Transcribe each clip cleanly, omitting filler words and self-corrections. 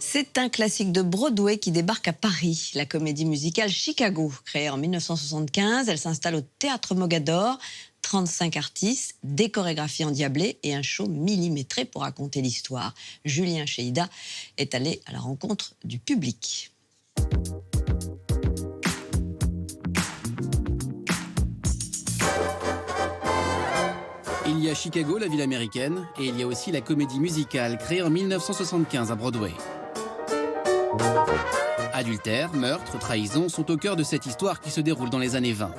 C'est un classique de Broadway qui débarque à Paris. La comédie musicale Chicago, créée en 1975, elle s'installe au Théâtre Mogador. 35 artistes, des chorégraphies endiablées et un show millimétré pour raconter l'histoire. Julien Cheïda est allé à la rencontre du public. Il y a Chicago, la ville américaine, et il y a aussi la comédie musicale créée en 1975 à Broadway. Adultère, meurtre, trahison sont au cœur de cette histoire qui se déroule dans les années 20.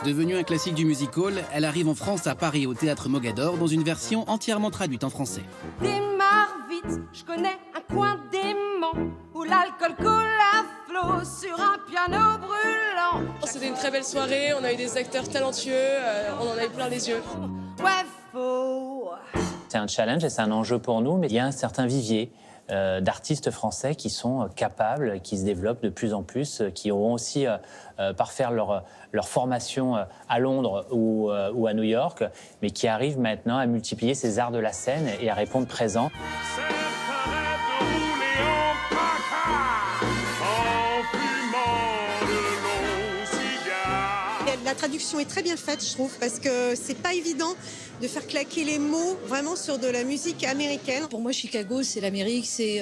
Devenue un classique du musical, elle arrive en France à Paris au Théâtre Mogador dans une version entièrement traduite en français. Démarre vite, je connais un coin dément où l'alcool coule à flot sur un piano brûlant. C'était une très belle soirée, on a eu des acteurs talentueux, on en avait plein les yeux. Ouais, faux. C'est un challenge et c'est un enjeu pour nous, mais il y a un certain vivier d'artistes français qui sont capables, qui se développent de plus en plus, qui auront aussi parfaire leur formation à Londres ou à New York, mais qui arrivent maintenant à multiplier ces arts de la scène et à répondre présent. La traduction est très bien faite, je trouve, parce que c'est pas évident de faire claquer les mots vraiment sur de la musique américaine. Pour moi, Chicago, c'est l'Amérique, c'est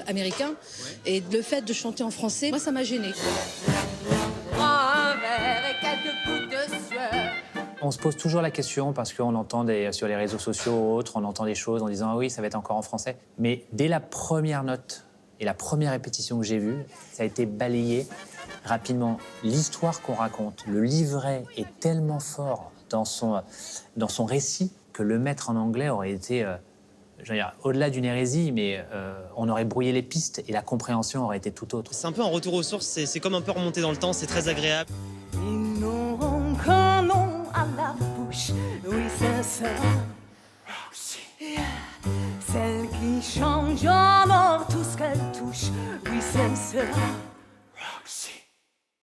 américain. Ouais. Et le fait de chanter en français, moi, ça m'a gênée. Prends un verre et quelques gouttes de sueur. On se pose toujours la question parce qu'on entend sur les réseaux sociaux ou autres, on entend des choses en disant « ah oui, ça va être encore en français ». Mais dès la première note et la première répétition que j'ai vue, ça a été balayé rapidement. L'histoire qu'on raconte, le livret est tellement fort dans son récit que le mettre en anglais aurait été, au-delà d'une hérésie, mais on aurait brouillé les pistes et la compréhension aurait été tout autre. C'est un peu un retour aux sources, c'est comme un peu remonter dans le temps, c'est très agréable. Ils n'auront qu'un nom à la bouche, oui, c'est ça. Celle qui change en or tout ce qu'elle touche, oui, c'est ça.